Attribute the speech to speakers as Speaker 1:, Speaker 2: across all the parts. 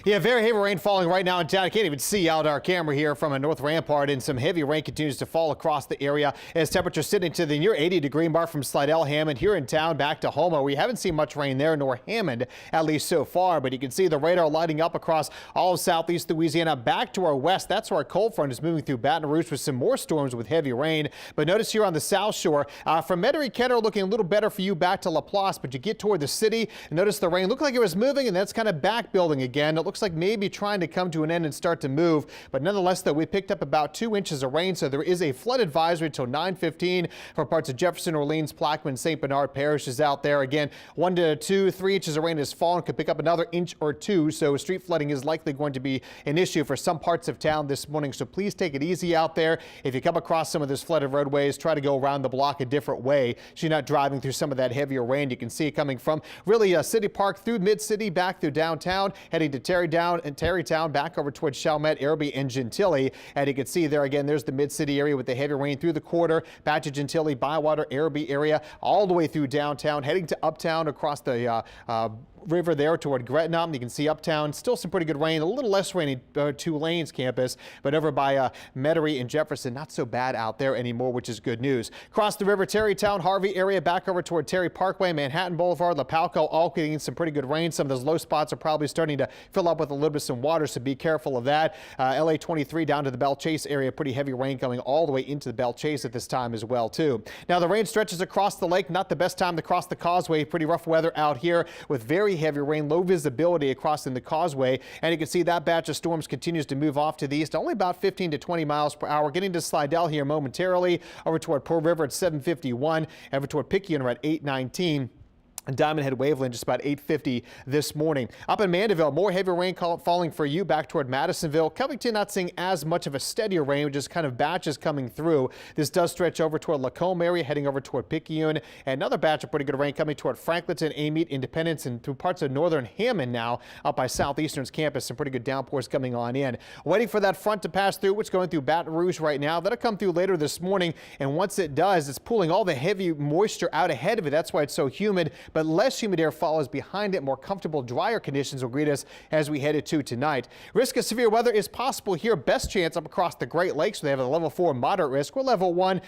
Speaker 1: Yeah, very heavy rain falling right now in town. I can't even see out our camera here from a North Rampart, and some heavy rain continues to fall across the area as temperatures sitting to the near 80-degree mark from Slidell, Hammond. Here in town, back to Houma. We haven't seen much rain there, nor Hammond, at least so far, but you can see the radar lighting up across all of southeast Louisiana. Back to our west, that's where our cold front is moving through Baton Rouge with some more storms with heavy rain. But notice here on the south shore, from Metairie, Kenner, looking a little better for you back to Laplace, but you get toward the city and notice the rain looked like it was moving, and that's kind of back building again. It looks like maybe trying to come to an end and start to move, but nonetheless, though, we picked up about 2 inches of rain, so there is a flood advisory until 9:15 for parts of Jefferson, Orleans, Plaquemine, St. Bernard parishes out there. Again, 1 to 2, 3 inches of rain has fallen, could pick up another inch or two, so street flooding is likely going to be an issue for some parts of town this morning, so please take it easy out there. If you come across some of this flooded roadways, try to go around the block a different way so you're not driving through some of that heavier rain. You can see it coming from really City Park through Mid-City, back through downtown, heading to Terrytown, back over towards Chalmette, Irby, and Gentilly. And you can see there again, there's the Mid-City area with the heavy rain through the quarter, back to Gentilly, Bywater, Irby area, all the way through downtown, heading to uptown across the river there toward Gretna. You can see uptown, still some pretty good rain, a little less rainy Tulane's campus, but over by Metairie and Jefferson, not so bad out there anymore, which is good news. Across the river, Terrytown, Harvey area, back over toward Terry Parkway, Manhattan Boulevard, Lapalco, all getting some pretty good rain. Some of those low spots are probably starting to fill up with a little bit of some water, so be careful of that. LA 23 down to the Belle Chase area, pretty heavy rain coming all the way into the Belle Chase at this time as well, too. Now, the rain stretches across the lake, not the best time to cross the causeway. Pretty rough weather out here with very heavy rain, low visibility across in the causeway, and you can see that batch of storms continues to move off to the east, only about 15 to 20 miles per hour. Getting to Slidell here momentarily, over toward Pearl River at 7:51, over toward Picayune at 8:19. And Diamond Head Waveland just about 8:50 this morning. Up in Mandeville, more heavy rain falling for you back toward Madisonville. Covington not seeing as much of a steadier rain, just kind of batches coming through. This does stretch over toward Lacombe area, heading over toward Picayune. And another batch of pretty good rain coming toward Franklinton, Amite, Independence, and through parts of northern Hammond now, up by Southeastern's campus. Some pretty good downpours coming on in. Waiting for that front to pass through, which is going through Baton Rouge right now. That'll come through later this morning. And once it does, it's pulling all the heavy moisture out ahead of it. That's why it's so humid. But less humid air follows behind it. More comfortable, drier conditions will greet us as we head into tonight. Risk of severe weather is possible here. Best chance up across the Great Lakes. They have a level 4 moderate risk. We're level 1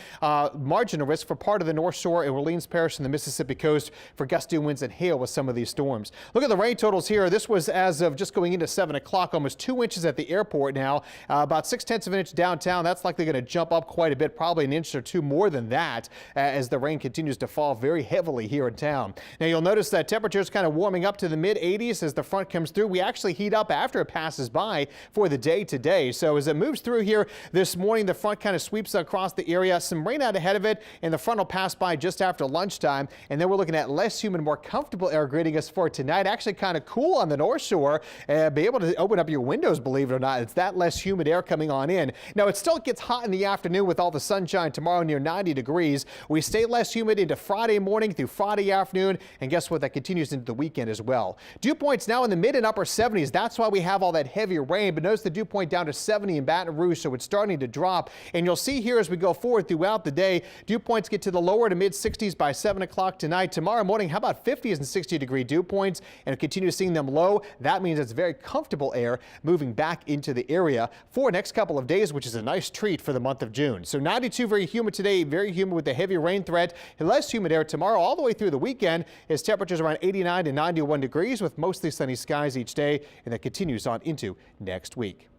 Speaker 1: marginal risk for part of the North Shore and Orleans Parish and the Mississippi coast for gusty winds and hail with some of these storms. Look at the rain totals here. This was as of just going into 7 o'clock, almost 2 inches at the airport now, about 6/10 of an inch downtown. That's likely going to jump up quite a bit, probably an inch or two more than that, as the rain continues to fall very heavily here in town. Now, you'll notice that temperatures kind of warming up to the mid-80s as the front comes through. We actually heat up after it passes by for the day today. So as it moves through here this morning, the front kind of sweeps across the area. Some rain out ahead of it, and the front will pass by just after lunchtime. And then we're looking at less humid, more comfortable air greeting us for tonight. Actually kind of cool on the North Shore. Be able to open up your windows, believe it or not. It's that less humid air coming on in. Now, it still gets hot in the afternoon with all the sunshine tomorrow, near 90 degrees. We stay less humid into Friday morning through Friday afternoon. And guess what? That continues into the weekend as well. Dew points now in the mid and upper 70s. That's why we have all that heavier rain. But notice the dew point down to 70 in Baton Rouge, so it's starting to drop. And you'll see here as we go forward throughout the day, dew points get to the lower to mid 60s by 7 o'clock tonight. Tomorrow morning, how about 50s and 60-degree dew points, and continue seeing them low. That means it's very comfortable air moving back into the area for the next couple of days, which is a nice treat for the month of June. So 92 very humid today, very humid with the heavy rain threat. Less humid air tomorrow all the way through the weekend as temperatures around 89 to 91 degrees with mostly sunny skies each day, and that continues on into next week.